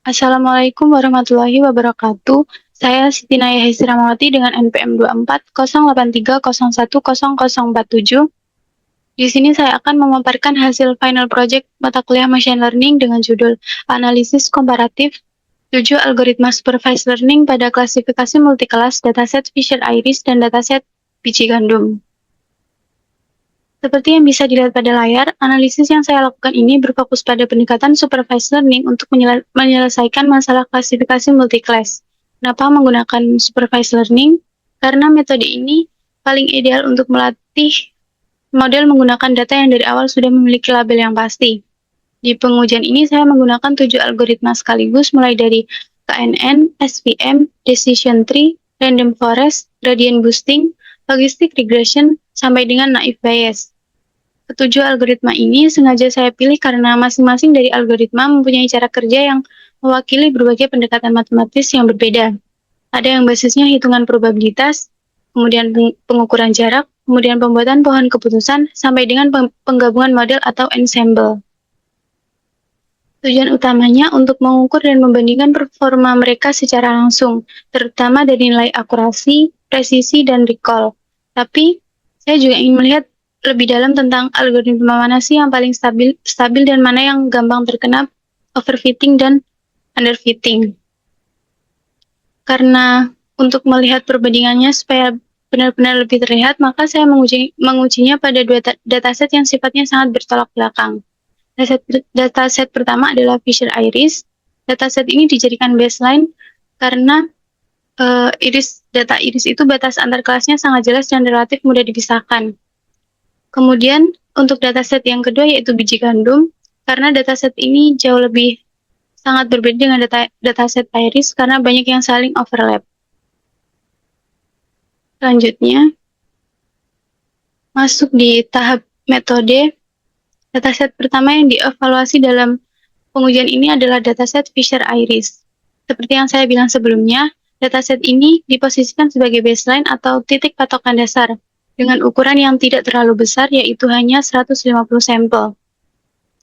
Assalamualaikum warahmatullahi wabarakatuh. Saya Siti Naya Hesramawati dengan NPM 240810101047. Di sini saya akan memaparkan hasil final project mata kuliah Machine Learning dengan judul Analisis Komparatif 7 Algoritma Supervised Learning pada klasifikasi multikelas dataset Fisher Iris dan dataset biji gandum. Seperti yang bisa dilihat pada layar, analisis yang saya lakukan ini berfokus pada pendekatan supervised learning untuk menyelesaikan masalah klasifikasi multiclass. Kenapa menggunakan supervised learning? Karena metode ini paling ideal untuk melatih model menggunakan data yang dari awal sudah memiliki label yang pasti. Di pengujian ini saya menggunakan 7 algoritma sekaligus mulai dari KNN, SVM, Decision Tree, Random Forest, Gradient Boosting, Logistic Regression, sampai dengan Naive Bayes. Ketujuh algoritma ini sengaja saya pilih karena masing-masing dari algoritma mempunyai cara kerja yang mewakili berbagai pendekatan matematis yang berbeda. Ada yang basisnya hitungan probabilitas, kemudian pengukuran jarak, kemudian pembuatan pohon keputusan, sampai dengan penggabungan model atau ensemble. Tujuan utamanya untuk mengukur dan membandingkan performa mereka secara langsung, terutama dari nilai akurasi, presisi, dan recall. Tapi, saya juga ingin melihat lebih dalam tentang algoritma mana sih yang paling stabil dan mana yang gampang terkena overfitting dan underfitting. Karena untuk melihat perbandingannya supaya benar-benar lebih terlihat, maka saya mengujinya pada dua dataset yang sifatnya sangat bertolak belakang. Dataset pertama adalah Fisher Iris. Dataset ini dijadikan baseline karena data iris itu batas antar kelasnya sangat jelas dan relatif mudah dipisahkan. Kemudian untuk dataset yang kedua yaitu biji gandum, karena dataset ini jauh lebih sangat berbeda dengan dataset iris karena banyak yang saling overlap. Selanjutnya, masuk di tahap metode. Dataset pertama yang dievaluasi dalam pengujian ini adalah dataset Fisher Iris. Seperti yang saya bilang sebelumnya, dataset ini diposisikan sebagai baseline atau titik patokan dasar dengan ukuran yang tidak terlalu besar, yaitu hanya 150 sampel.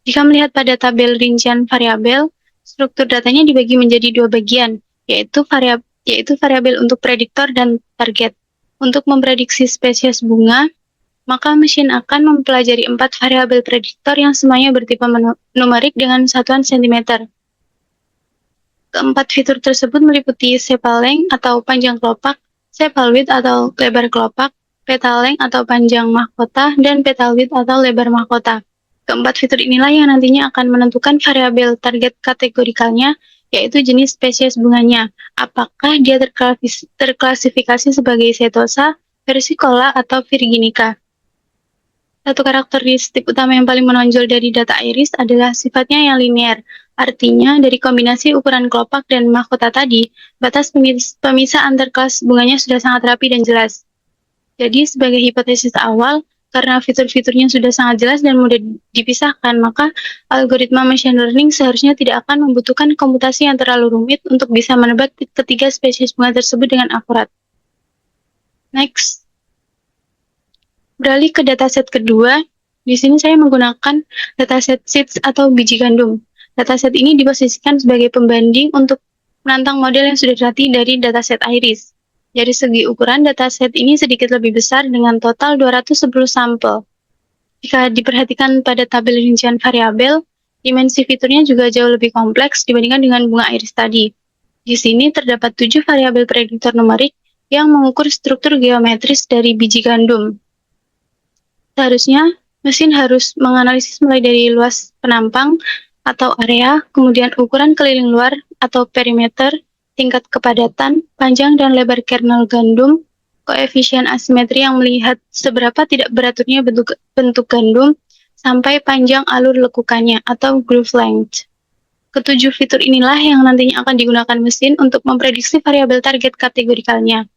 Jika melihat pada tabel rincian variabel, struktur datanya dibagi menjadi dua bagian, yaitu variabel untuk prediktor dan target. Untuk memprediksi spesies bunga, maka mesin akan mempelajari 4 variabel prediktor yang semuanya bertipe numerik dengan satuan cm. Keempat fitur tersebut meliputi sepal length atau panjang kelopak, sepal width atau lebar kelopak, petal length atau panjang mahkota, dan petal width atau lebar mahkota. Keempat fitur inilah yang nantinya akan menentukan variabel target kategorikalnya, yaitu jenis spesies bunganya. Apakah dia terklasifikasi sebagai setosa, versicola, atau virginica. Satu karakteristik utama yang paling menonjol dari data iris adalah sifatnya yang linear. Artinya, dari kombinasi ukuran kelopak dan mahkota tadi, batas pemisah antar kelas bunganya sudah sangat rapi dan jelas. Jadi, sebagai hipotesis awal, karena fitur-fiturnya sudah sangat jelas dan mudah dipisahkan, maka algoritma machine learning seharusnya tidak akan membutuhkan komputasi yang terlalu rumit untuk bisa menebak ketiga spesies bunga tersebut dengan akurat. Next. Beralih ke dataset kedua, di sini saya menggunakan dataset seeds atau biji gandum. Dataset ini diposisikan sebagai pembanding untuk menantang model yang sudah dilatih dari dataset iris. Dari segi ukuran, dataset ini sedikit lebih besar dengan total 210 sampel. Jika diperhatikan pada tabel rincian variabel, dimensi fiturnya juga jauh lebih kompleks dibandingkan dengan bunga iris tadi. Di sini terdapat 7 variabel prediktor numerik yang mengukur struktur geometris dari biji gandum. Seharusnya, mesin harus menganalisis mulai dari luas penampang atau area, kemudian ukuran keliling luar atau perimeter, tingkat kepadatan, panjang dan lebar kernel gandum, koefisien asimetri yang melihat seberapa tidak beraturnya bentuk gandum, sampai panjang alur lekukannya atau groove length. Ketujuh fitur inilah yang nantinya akan digunakan mesin untuk memprediksi variabel target kategorikalnya,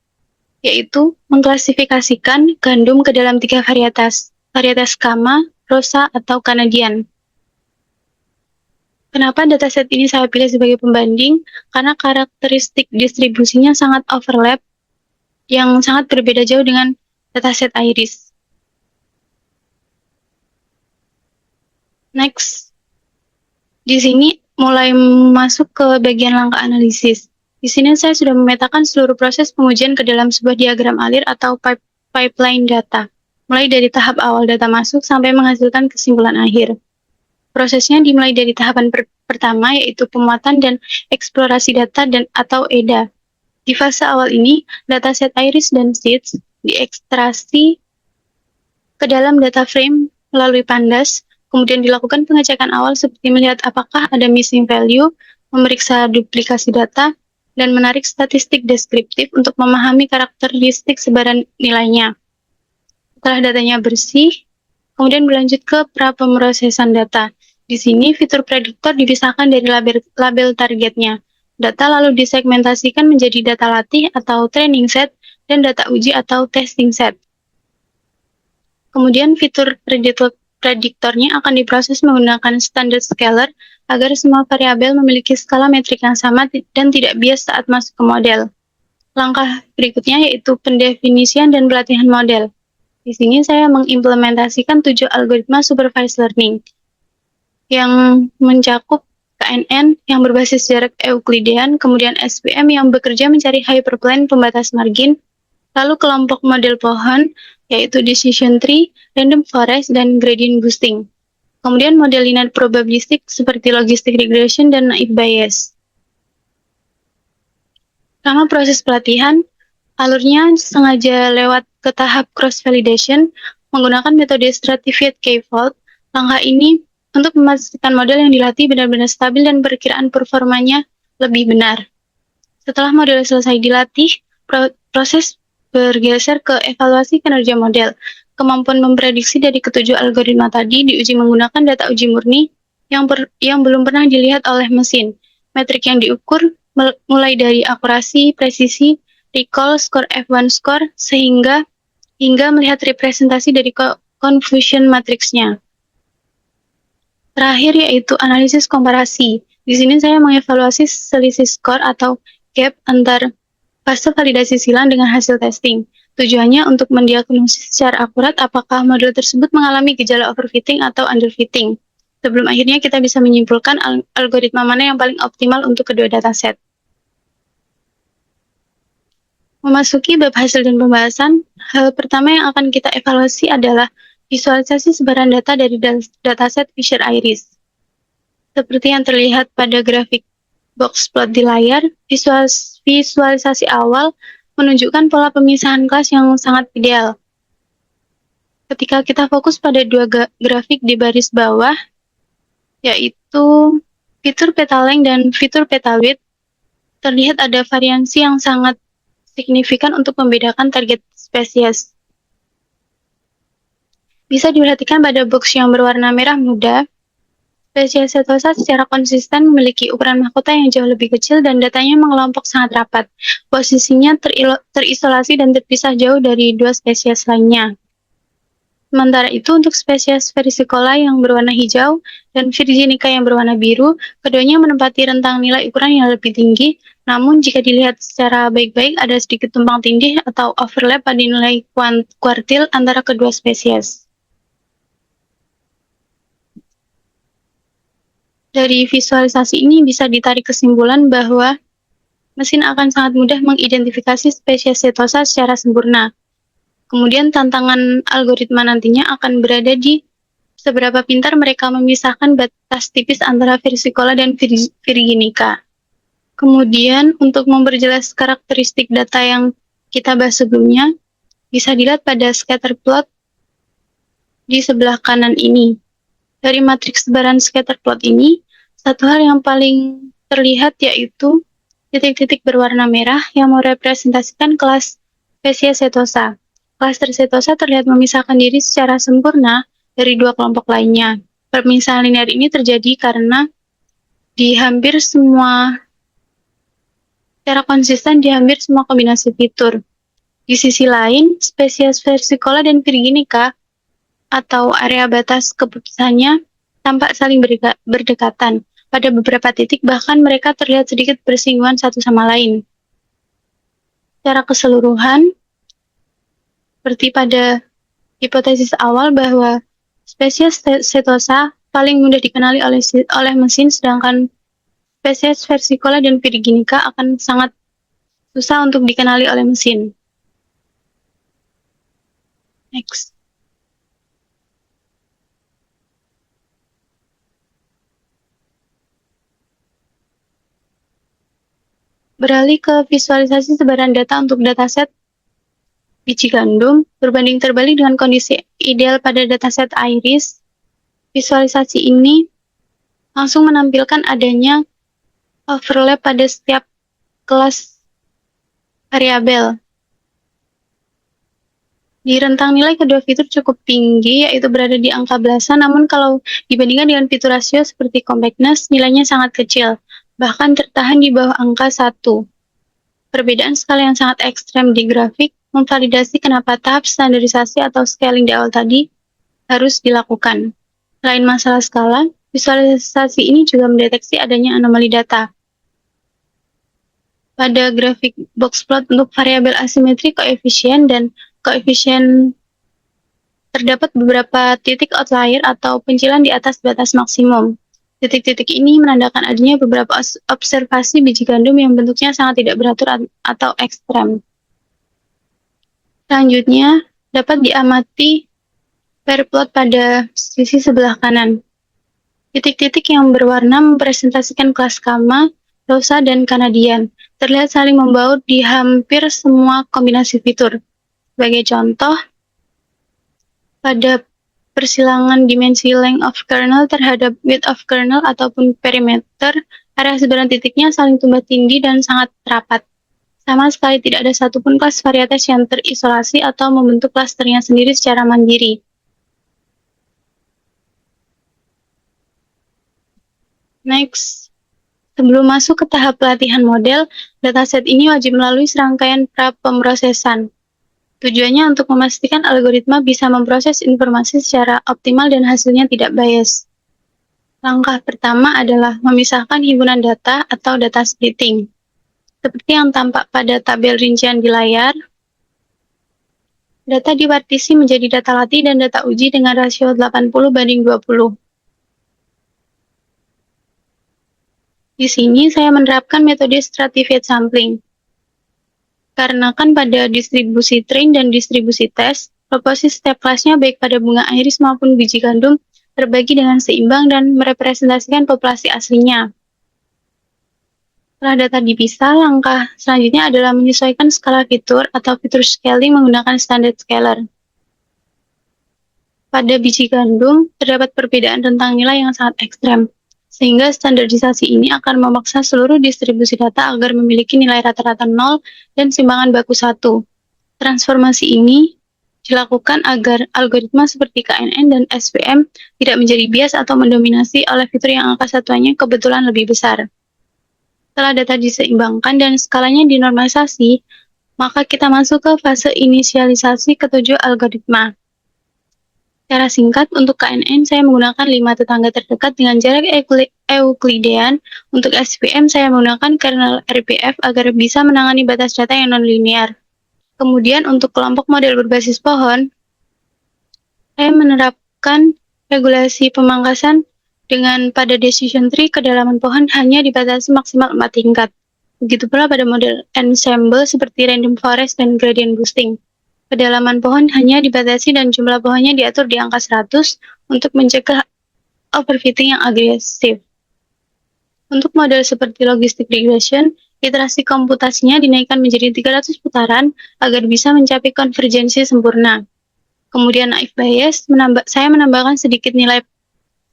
yaitu mengklasifikasikan gandum ke dalam 3 varietas Kama, Rosa, atau Canadian. Kenapa dataset ini saya pilih sebagai pembanding? Karena karakteristik distribusinya sangat overlap, yang sangat berbeda jauh dengan dataset iris. Next. Di sini mulai masuk ke bagian langkah analisis. Di sini saya sudah memetakan seluruh proses pengujian ke dalam sebuah diagram alir atau pipeline data, mulai dari tahap awal data masuk sampai menghasilkan kesimpulan akhir. Prosesnya dimulai dari tahapan pertama, yaitu pemuatan dan eksplorasi data atau EDA. Di fase awal ini, dataset iris dan seeds diekstraksi ke dalam data frame melalui Pandas, kemudian dilakukan pengecekan awal seperti melihat apakah ada missing value, memeriksa duplikasi data, dan menarik statistik deskriptif untuk memahami karakteristik sebaran nilainya. Setelah datanya bersih, kemudian berlanjut ke pra-pemrosesan data. Di sini, fitur prediktor dipisahkan dari label targetnya. Data lalu disegmentasikan menjadi data latih atau training set dan data uji atau testing set. Kemudian fitur prediktornya akan diproses menggunakan standard scaler agar semua variabel memiliki skala metrik yang sama dan tidak bias saat masuk ke model. Langkah berikutnya yaitu pendefinisian dan pelatihan model. Di sini saya mengimplementasikan 7 algoritma supervised learning yang mencakup KNN yang berbasis jarak Euklidean, kemudian SVM yang bekerja mencari hyperplane pembatas margin, lalu kelompok model pohon, yaitu decision tree, random forest, dan gradient boosting. Kemudian model linear probabilistik seperti logistic regression dan naive bayes. Selama proses pelatihan, alurnya sengaja lewat ke tahap cross-validation menggunakan metode stratified k-fold. Langkah ini untuk memastikan model yang dilatih benar-benar stabil dan perkiraan performanya lebih benar. Setelah model selesai dilatih, proses bergeser ke evaluasi kinerja model. Kemampuan memprediksi dari ketujuh algoritma tadi diuji menggunakan data uji murni yang belum pernah dilihat oleh mesin. Metrik yang diukur mulai dari akurasi, presisi, recall, skor F1 score, hingga melihat representasi dari confusion matriksnya. Terakhir yaitu analisis komparasi. Di sini saya mengevaluasi selisih skor atau gap antar fase validasi silang dengan hasil testing. Tujuannya untuk mendiagnosis secara akurat apakah model tersebut mengalami gejala overfitting atau underfitting. Sebelum akhirnya kita bisa menyimpulkan algoritma mana yang paling optimal untuk kedua dataset. Memasuki bab hasil dan pembahasan, hal pertama yang akan kita evaluasi adalah visualisasi sebaran data dari dataset Fisher-Iris. Seperti yang terlihat pada grafik box plot di layar, visualisasi awal menunjukkan pola pemisahan kelas yang sangat ideal. Ketika kita fokus pada dua grafik di baris bawah, yaitu fitur peta length dan fitur peta width, terlihat ada variansi yang sangat signifikan untuk membedakan target spesies. Bisa diperhatikan pada box yang berwarna merah muda, spesies setosa secara konsisten memiliki ukuran mahkota yang jauh lebih kecil dan datanya mengelompok sangat rapat. Posisinya terisolasi dan terpisah jauh dari dua spesies lainnya. Sementara itu, untuk spesies Versicolor yang berwarna hijau dan Virginica yang berwarna biru, keduanya menempati rentang nilai ukuran yang lebih tinggi, namun jika dilihat secara baik-baik ada sedikit tumpang tindih atau overlap pada nilai kuartil antara kedua spesies. Dari visualisasi ini bisa ditarik kesimpulan bahwa mesin akan sangat mudah mengidentifikasi spesies setosa secara sempurna. Kemudian tantangan algoritma nantinya akan berada di seberapa pintar mereka memisahkan batas tipis antara Versicolor dan Virginica. Kemudian untuk memperjelas karakteristik data yang kita bahas sebelumnya, bisa dilihat pada scatter plot di sebelah kanan ini. Dari matriks sebaran scatter plot ini, satu hal yang paling terlihat yaitu titik-titik berwarna merah yang merepresentasikan kelas spesies setosa. Klaster setosa terlihat memisahkan diri secara sempurna dari dua kelompok lainnya. Pemisahan linear ini terjadi karena secara konsisten di hampir semua kombinasi fitur. Di sisi lain, spesies Versicolor dan Virginica atau area batas keputusannya tampak saling berdekatan. Pada beberapa titik bahkan mereka terlihat sedikit bersinggungan satu sama lain. Secara keseluruhan, seperti pada hipotesis awal bahwa spesies setosa paling mudah dikenali oleh mesin, sedangkan spesies versicolor dan virginica akan sangat susah untuk dikenali oleh mesin. Next. Beralih ke visualisasi sebaran data untuk dataset biji gandum, berbanding terbalik dengan kondisi ideal pada dataset iris. Visualisasi ini langsung menampilkan adanya overlap pada setiap kelas variabel. Di rentang nilai kedua fitur cukup tinggi, yaitu berada di angka belasan, namun kalau dibandingkan dengan fitur rasio seperti compactness, nilainya sangat kecil, bahkan tertahan di bawah angka 1. Perbedaan skala yang sangat ekstrem di grafik memvalidasi kenapa tahap standarisasi atau scaling di awal tadi harus dilakukan. Selain masalah skala, visualisasi ini juga mendeteksi adanya anomali data. Pada grafik box plot untuk variabel asimetri koefisien dan koefisien terdapat beberapa titik outlier atau pencilan di atas batas maksimum. Titik-titik ini menandakan adanya beberapa observasi biji gandum yang bentuknya sangat tidak beratur atau ekstrem. Selanjutnya, dapat diamati pair plot pada sisi sebelah kanan. Titik-titik yang berwarna mempresentasikan kelas gamma, Rosa, dan Canadian. Terlihat saling membaur di hampir semua kombinasi fitur. Sebagai contoh, pada persilangan dimensi length of kernel terhadap width of kernel ataupun perimeter, area sebaran titiknya saling tumbang tindih dan sangat rapat. Sama sekali tidak ada satupun kelas varietas yang terisolasi atau membentuk klasternya sendiri secara mandiri. Next. Sebelum masuk ke tahap pelatihan model, dataset ini wajib melalui serangkaian pra-pemrosesan. Tujuannya untuk memastikan algoritma bisa memproses informasi secara optimal dan hasilnya tidak bias. Langkah pertama adalah memisahkan himpunan data atau data splitting. Seperti yang tampak pada tabel rincian di layar, data dipartisi menjadi data latih dan data uji dengan rasio 80:20. Di sini saya menerapkan metode stratified sampling. Karena kan pada distribusi train dan distribusi test, proporsi setiap kelasnya baik pada bunga iris maupun biji gandum terbagi dengan seimbang dan merepresentasikan populasi aslinya. Setelah data dipisah, langkah selanjutnya adalah menyesuaikan skala fitur atau fitur scaling menggunakan standard scaler. Pada biji gandum, terdapat perbedaan rentang nilai yang sangat ekstrem, sehingga standarisasi ini akan memaksa seluruh distribusi data agar memiliki nilai rata-rata 0 dan simbangan baku 1. Transformasi ini dilakukan agar algoritma seperti KNN dan SVM tidak menjadi bias atau mendominasi oleh fitur yang angka satuannya kebetulan lebih besar. Setelah data diseimbangkan dan skalanya dinormalisasi, maka kita masuk ke fase inisialisasi ketujuh algoritma. Secara singkat, untuk KNN saya menggunakan 5 tetangga terdekat dengan jarak Euklidean. Untuk SVM saya menggunakan kernel RPF agar bisa menangani batas data yang non-linear. Kemudian untuk kelompok model berbasis pohon, saya menerapkan regulasi pemangkasan dengan pada decision tree kedalaman pohon hanya dibatasi maksimal 4 tingkat. Begitu pula pada model ensemble seperti random forest dan gradient boosting. Kedalaman pohon hanya dibatasi dan jumlah pohonnya diatur di angka 100 untuk mencegah overfitting yang agresif. Untuk model seperti logistic regression, iterasi komputasinya dinaikkan menjadi 300 putaran agar bisa mencapai konvergensi sempurna. Kemudian naive bias, saya menambahkan sedikit nilai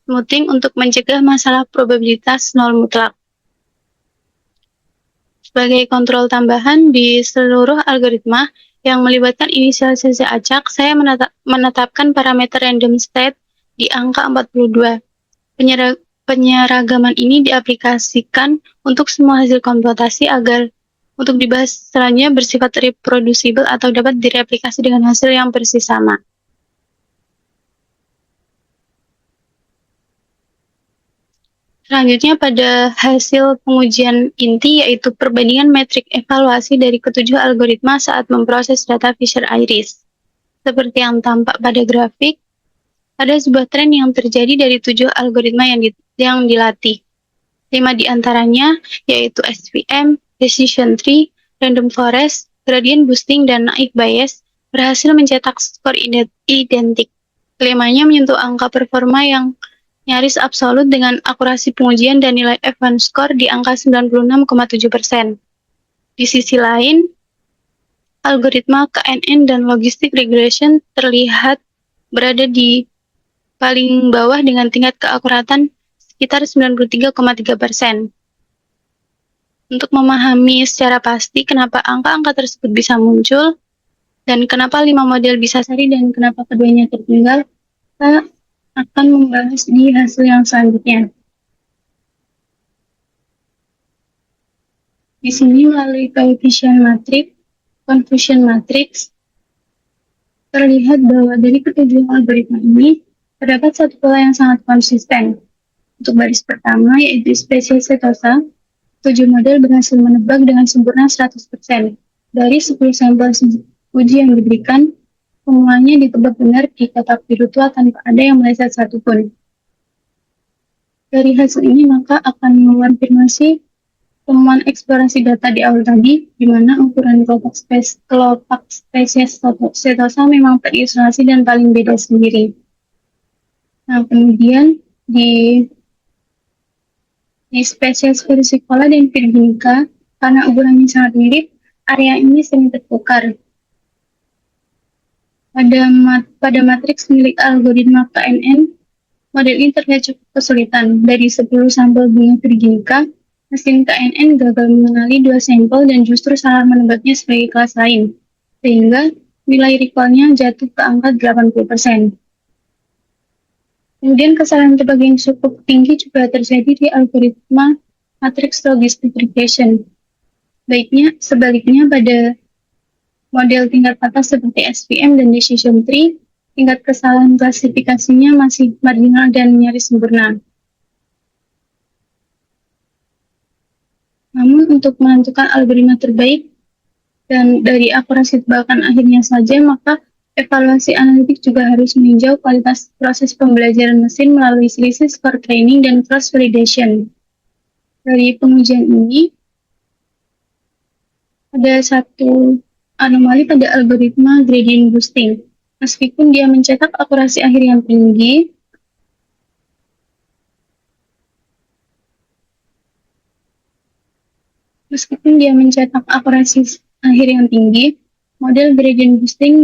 smoothing untuk mencegah masalah probabilitas nol mutlak. Sebagai kontrol tambahan di seluruh algoritma yang melibatkan inisialisasi acak, saya menetapkan parameter random state di angka 42. Penyeragaman ini diaplikasikan untuk semua hasil komputasi agar untuk dibahas selanjutnya bersifat reproducible atau dapat direplikasi dengan hasil yang persis sama. Selanjutnya pada hasil pengujian inti yaitu perbandingan metrik evaluasi dari ketujuh algoritma saat memproses data Fisher-Iris. Seperti yang tampak pada grafik, ada sebuah tren yang terjadi dari 7 algoritma yang dilatih. 5 di antaranya yaitu SVM, Decision Tree, Random Forest, Gradient Boosting, dan Naive Bayes berhasil mencetak skor identik. Kelimanya menyentuh angka performa yang nyaris absolut dengan akurasi pengujian dan nilai F1 score di angka 96,7%. Di sisi lain, algoritma KNN dan logistic regression terlihat berada di paling bawah dengan tingkat keakuratan sekitar 93,3%. Untuk memahami secara pasti kenapa angka-angka tersebut bisa muncul, dan kenapa 5 model bisa seri dan kenapa keduanya tertinggal, kita akan membahas di hasil yang selanjutnya. Di sini melalui coefficient matrix, confusion matrix, terlihat bahwa dari ketujuh algoritma ini, terdapat satu pola yang sangat konsisten. Untuk baris pertama, yaitu spesies setosa, 7 model berhasil menebak dengan sempurna 100%. Dari 10 sampel uji yang diberikan, semuanya ditebak benar di kotak biru tua tanpa ada yang meleset satupun. Dari hasil ini, maka akan mengonfirmasi temuan eksplorasi data di awal tadi, di mana ukuran kelopak spesies setosa memang terisolasi dan paling beda sendiri. Nah, kemudian di spesies versicola dan virginica, karena ukurannya sangat mirip, area ini sering tertukar. Pada matriks milik algoritma KNN, model ini terlihat cukup kesulitan. Dari 10 sampel bunga virginica, mesin KNN gagal mengenali 2 sampel dan justru salah menebaknya sebagai kelas lain, sehingga nilai recall-nya jatuh ke angka 80%. Kemudian kesalahan tebak yang cukup tinggi juga terjadi di algoritma matriks logistic regression. Sebaliknya pada model tingkat atas seperti SVM dan Decision Tree, tingkat kesalahan klasifikasinya masih marginal dan nyaris sempurna. Namun untuk menentukan algoritma terbaik dan dari akurasi tebakan akhirnya saja, maka evaluasi analitik juga harus meninjau kualitas proses pembelajaran mesin melalui selisih skor training dan cross validation. Dari pengujian ini, ada satu anomali pada algoritma gradient boosting. Meskipun dia mencetak akurasi akhir yang tinggi, model gradient boosting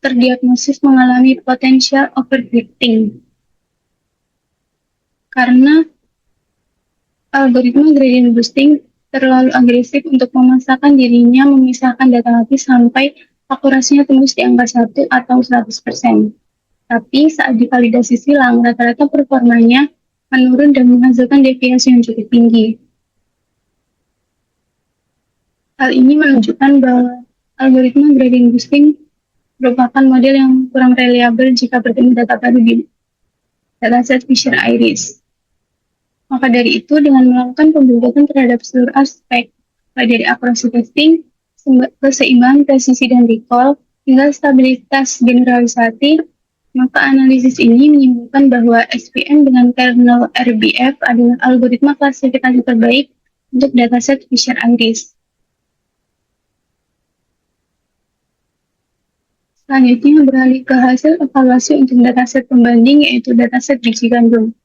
terdiagnosis mengalami potential overfitting. Karena algoritma gradient boosting terlalu agresif untuk memaksakan dirinya memisahkan data mati sampai akurasinya tembus di angka 1 atau 100%. Tapi saat divalidasi silang, rata-rata performanya menurun dan menghasilkan deviasi yang cukup tinggi. Hal ini menunjukkan bahwa algoritma gradient boosting merupakan model yang kurang reliable jika bertemu data baru di dataset Fisher-Iris. Maka dari itu, dengan melakukan pembentukan terhadap seluruh aspek, mulai dari akurasi testing, keseimbangan presisi dan recall, hingga stabilitas generalisasi, maka analisis ini menyimpulkan bahwa SVM dengan kernel RBF adalah algoritma klasifikasi terbaik untuk dataset Fisher-Iris. Selanjutnya beralih ke hasil evaluasi untuk dataset pembanding, yaitu dataset biji gandum.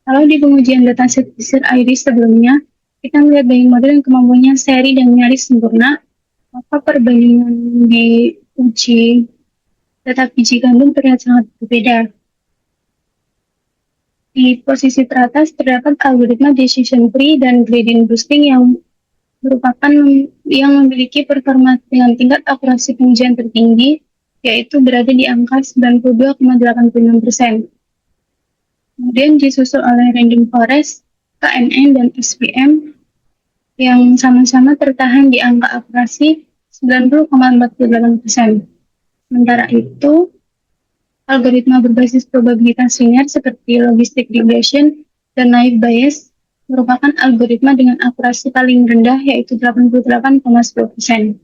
Kalau di pengujian dataset Fisher-Iris sebelumnya, kita melihat banyak model yang kemampuannya seri dan nyaris sempurna, maka perbandingan di uji data biji gandum terlihat sangat berbeda. Di posisi teratas terdapat algoritma decision tree dan gradient boosting yang memiliki performa dengan tingkat akurasi pengujian tertinggi, yaitu berada di angka 92,86%. Kemudian disusul oleh Random Forest, KNN, dan SVM yang sama-sama tertahan di angka akurasi 90,48%. Sementara itu, algoritma berbasis probabilitas linear seperti logistic regression dan naive Bayes merupakan algoritma dengan akurasi paling rendah, yaitu 88,10%.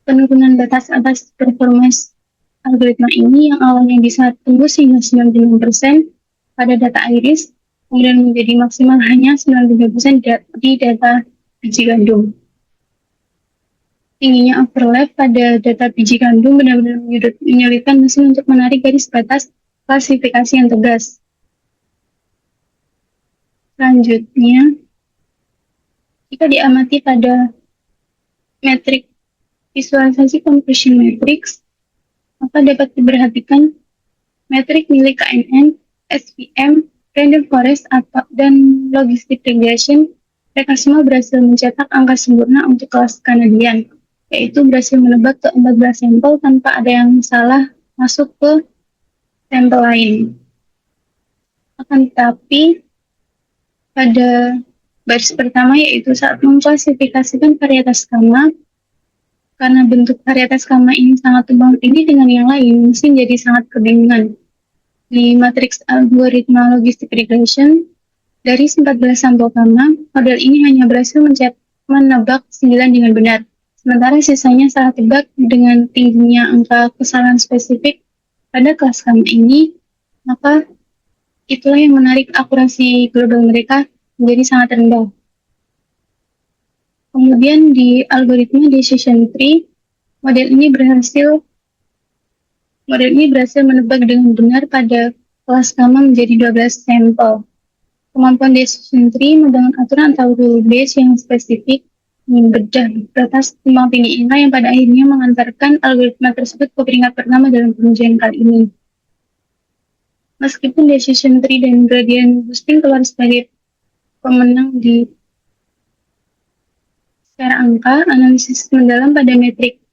Penurunan batas atas performance algoritma ini yang awalnya bisa tembus hingga 96% pada data iris, kemudian menjadi maksimal hanya 93% di data biji gandum. Tingginya overlap pada data biji gandum benar-benar menyulitkan mesin untuk menarik garis batas klasifikasi yang tegas. Selanjutnya, jika diamati pada metrik visualisasi conversion matrix, maka dapat diperhatikan metrik milik KNN, SVM, Random Forest, dan Logistic Regression. Mereka semua berhasil mencetak angka sempurna untuk kelas Kanadian, yaitu berhasil menebak ke 14 sampel tanpa ada yang salah masuk ke sampel lain. Akan tetapi, pada baris pertama yaitu saat mengklasifikasikan varietas gamma, karena bentuk varietas gamma ini sangat tumpang tindih dengan yang lain, mesin jadi sangat kebingungan. Di matriks algoritma logistic regression, dari 14 sampel gamma, model ini hanya berhasil menebak 9 dengan benar. Sementara sisanya salah tebak dengan tingginya angka kesalahan spesifik pada kelas gamma ini, maka itulah yang menarik akurasi global mereka menjadi sangat rendah. Kemudian di algoritma decision tree, model ini berhasil menebak dengan benar pada kelas gamma menjadi 12 sampel. Kemampuan decision tree membangun aturan atau rule base yang spesifik membedah batas tumpang tindih angka yang pada akhirnya mengantarkan algoritma tersebut ke peringkat pertama dalam pengujian kali ini. Meskipun decision tree dan gradient boosting keluar sebagai pemenang di secara angka, analisis mendalam pada metrik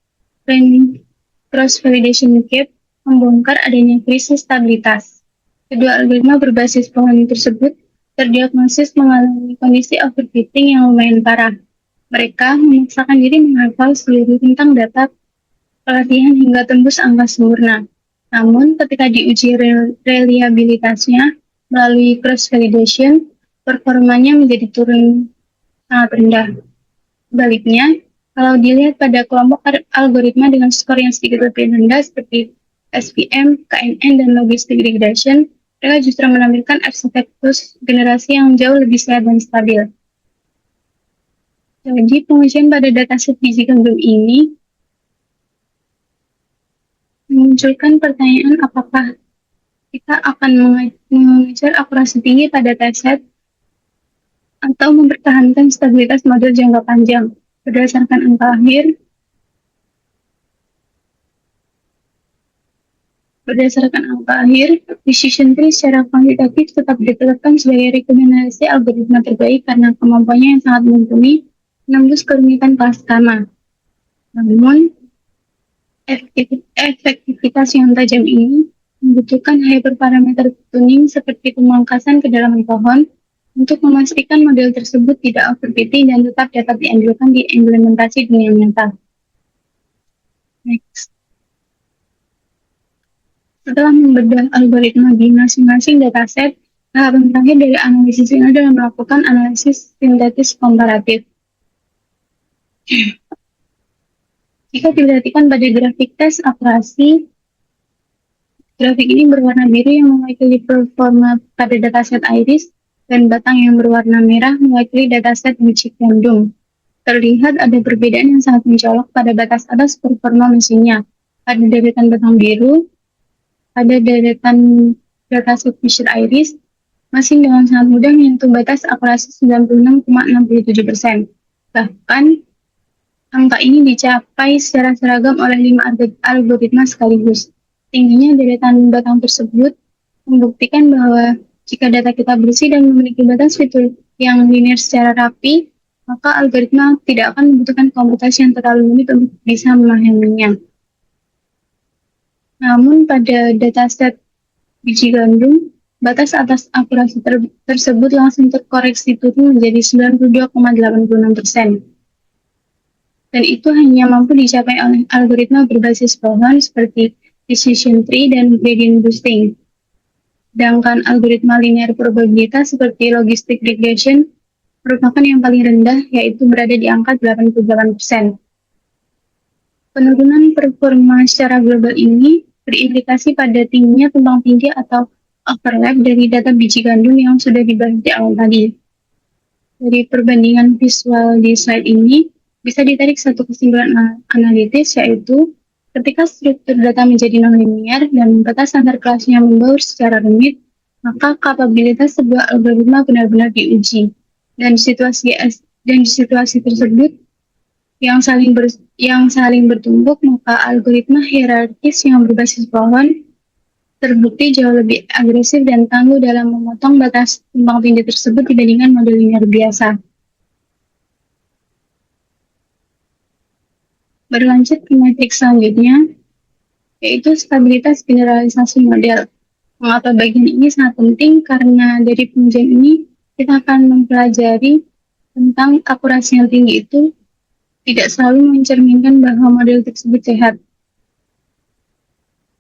cross validation gap membongkar adanya krisis stabilitas. Kedua algoritma berbasis pohon tersebut terdiagnosis mengalami kondisi overfitting yang lumayan parah. Mereka memaksakan diri menghafal seluruh tentang data pelatihan hingga tembus angka sempurna. Namun, ketika diuji reliabilitasnya melalui cross validation, performanya menjadi turun sangat rendah. Sebaliknya, kalau dilihat pada kelompok algoritma dengan skor yang sedikit lebih rendah seperti SVM, KNN, dan Logistic Regression, mereka justru menampilkan arsitektur generasi yang jauh lebih sehat dan stabil. Jadi, pengujian pada dataset biji gandum ini memunculkan pertanyaan apakah kita akan mengejar akurasi tinggi pada dataset atau mempertahankan stabilitas model jangka panjang. Berdasarkan angka akhir, decision tree secara kuantitatif tetap ditetapkan sebagai rekomendasi algoritma terbaik karena kemampuannya yang sangat mumpuni menembus kerumitan kelas gamma. Namun, efektivitas yang tajam ini membutuhkan hyperparameter tuning seperti pemangkasan kedalaman pohon untuk memastikan model tersebut tidak overfitting dan tetap dapat dianjurkan di implementasi dunia nyata. Next. Setelah membedah algoritma di masing-masing dataset, tahapan terakhir dari analisis ini adalah melakukan analisis sintetis komparatif. Jika diperhatikan pada grafik tes akurasi, grafik ini berwarna biru yang mewakili performa pada dataset iris dan batang yang berwarna merah mewakili dataset biji gandum. Terlihat ada perbedaan yang sangat mencolok pada batas atas performa mesinnya. Pada deretan batang biru, pada deretan dataset Fisher Iris, mesin dengan sangat mudah menyentuh batas akurasi 96,67%. Bahkan, angka ini dicapai secara seragam oleh 5 algoritma sekaligus. Tingginya deretan batang tersebut membuktikan bahwa jika data kita bersih dan memiliki batas fitur yang linear secara rapi, maka algoritma tidak akan membutuhkan komputasi yang terlalu rumit untuk bisa memahaminya. Namun pada dataset biji gandum, batas atas akurasi tersebut langsung terkoreksi turun menjadi 92,86%. Dan itu hanya mampu dicapai oleh algoritma berbasis pohon seperti decision tree dan gradient boosting. Sedangkan algoritma linear probabilitas seperti logistic regression merupakan yang paling rendah, yaitu berada di angka 88%. Penurunan performa secara global ini berimplikasi pada tingginya tumpang tindih atau overlap dari data biji gandum yang sudah dibahas di awal tadi. Dari perbandingan visual di slide ini, bisa ditarik satu kesimpulan analitis, yaitu ketika struktur data menjadi non-linear dan batas antar kelasnya membaur secara rumit, maka kapabilitas sebuah algoritma benar-benar diuji. Dan di situasi tersebut yang saling bertumbuk, maka algoritma hierarkis yang berbasis pohon terbukti jauh lebih agresif dan tangguh dalam memotong batas tumpang tindih tersebut dibandingkan model linear biasa. Berlanjut ke metrik selanjutnya, yaitu stabilitas generalisasi model. Mengapa bagian ini sangat penting? Karena dari pengujian ini kita akan mempelajari tentang akurasi yang tinggi itu tidak selalu mencerminkan bahwa model tersebut sehat.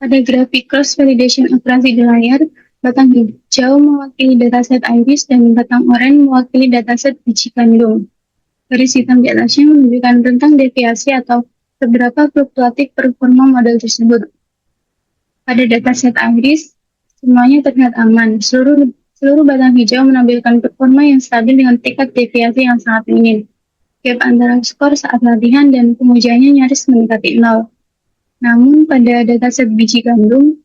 Pada grafik cross validation akurasi di layar, batang hijau mewakili dataset iris dan batang oranye mewakili dataset biji gandum. Garis hitam di atasnya menunjukkan tentang deviasi atau seberapa fluktuatif performa model tersebut. Pada dataset iris, semuanya terlihat aman. Seluruh batang hijau menampilkan performa yang stabil dengan tingkat deviasi yang sangat minim. Gap antara skor saat latihan dan pengujiannya nyaris mendekati 0. Namun pada dataset biji gandum,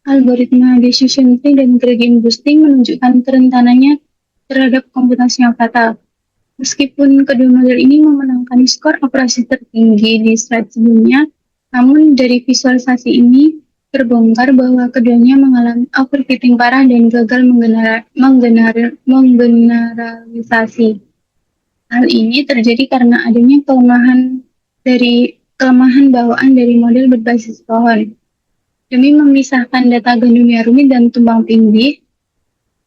algoritma decision tree dan gradient boosting menunjukkan kerentanannya terhadap komputasi yang fatal. Meskipun kedua model ini memenangkan skor akurasi tertinggi di slide sebelumnya, namun dari visualisasi ini terbongkar bahwa keduanya mengalami overfitting parah dan gagal menggeneralisasi. Hal ini terjadi karena adanya kelemahan bawaan dari model berbasis pohon. Demi memisahkan data gandum yang rumit dan tumpang tindih,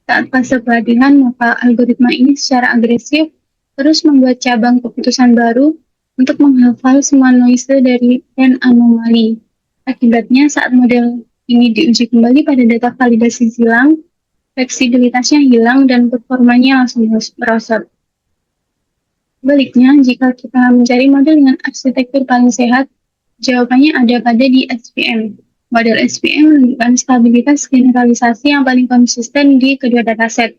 saat fase pelatihan, maka algoritma ini secara agresif terus membuat cabang keputusan baru untuk menghafal semua noise dan anomali. Akibatnya, saat model ini diuji kembali pada data validasi silang, fleksibilitasnya hilang dan performanya langsung merosot. Sebaliknya, jika kita mencari model dengan arsitektur paling sehat, jawabannya ada pada di SVM. Model SVM menunjukkan stabilitas generalisasi yang paling konsisten di kedua dataset.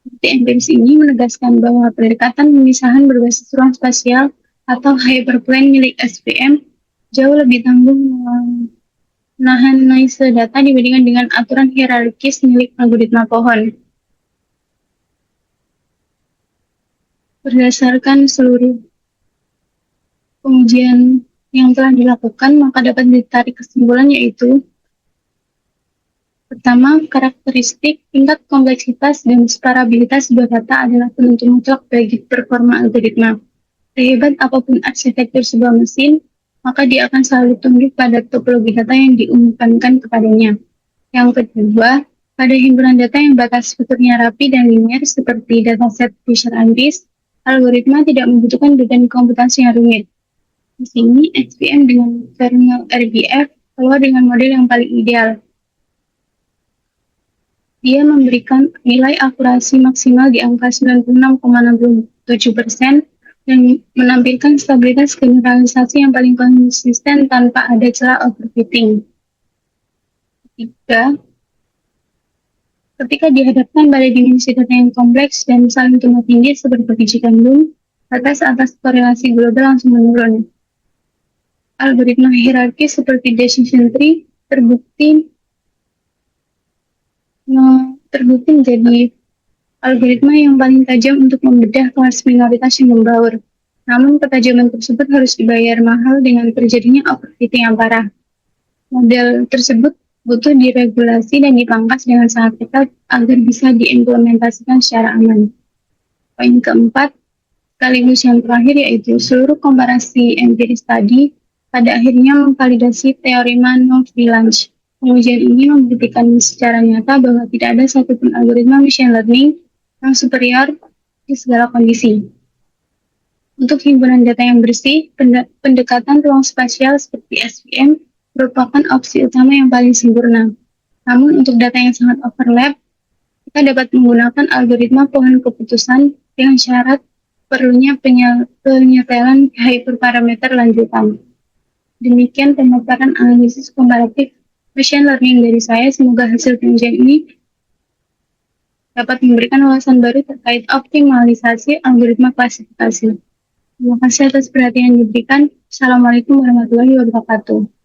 Bukti empiris ini menegaskan bahwa pendekatan pemisahan berbasis ruang spasial atau hyperplane milik SVM jauh lebih tangguh menahan noise data dibandingkan dengan aturan hierarkis milik algoritma pohon. Berdasarkan seluruh pengujian yang telah dilakukan, maka dapat ditarik kesimpulan yaitu pertama, karakteristik, tingkat kompleksitas, dan separabilitas sebuah data adalah penentu mutlak bagi performa algoritma. Sehebat apapun arsitektur sebuah mesin, maka dia akan selalu tunduk pada topologi data yang diumumkan kepadanya. Yang kedua, pada himpunan data yang batas strukturnya rapi dan linear seperti dataset Fisher-Iris, algoritma tidak membutuhkan beban komputasi yang rumit. Di sini, SVM dengan kernel RBF keluar dengan model yang paling ideal. Dia memberikan nilai akurasi maksimal di angka 96,67% dan menampilkan stabilitas generalisasi yang paling konsisten tanpa ada celah overfitting. Ketiga, ketika dihadapkan pada dimensi data yang kompleks dan saling tumpang tindih seperti biji gandum, batas atas korelasi global langsung menurun. Algoritma hierarkis seperti decision tree terbukti menjadi algoritma yang paling tajam untuk membedah kelas minoritas yang membaur. Namun ketajaman tersebut harus dibayar mahal dengan terjadinya overfitting yang parah. Model tersebut butuh diregulasi dan dipangkas dengan sangat ketat agar bisa diimplementasikan secara aman. Poin keempat, sekaligus yang terakhir, yaitu seluruh komparasi empiris tadi pada akhirnya memvalidasi teorema no-free-lunch. Pengujian ini membuktikan secara nyata bahwa tidak ada satupun algoritma machine learning yang superior di segala kondisi. Untuk himpunan data yang bersih, pendekatan ruang spasial seperti SVM merupakan opsi utama yang paling sempurna. Namun untuk data yang sangat overlap, kita dapat menggunakan algoritma pohon keputusan dengan syarat perlunya penyetelan hyperparameter lanjutan. Demikian pemaparan analisis komparatif machine learning dari saya. Semoga hasil pengujian ini dapat memberikan wawasan baru terkait optimalisasi algoritma klasifikasi. Terima kasih atas perhatian yang diberikan. Assalamualaikum warahmatullahi wabarakatuh.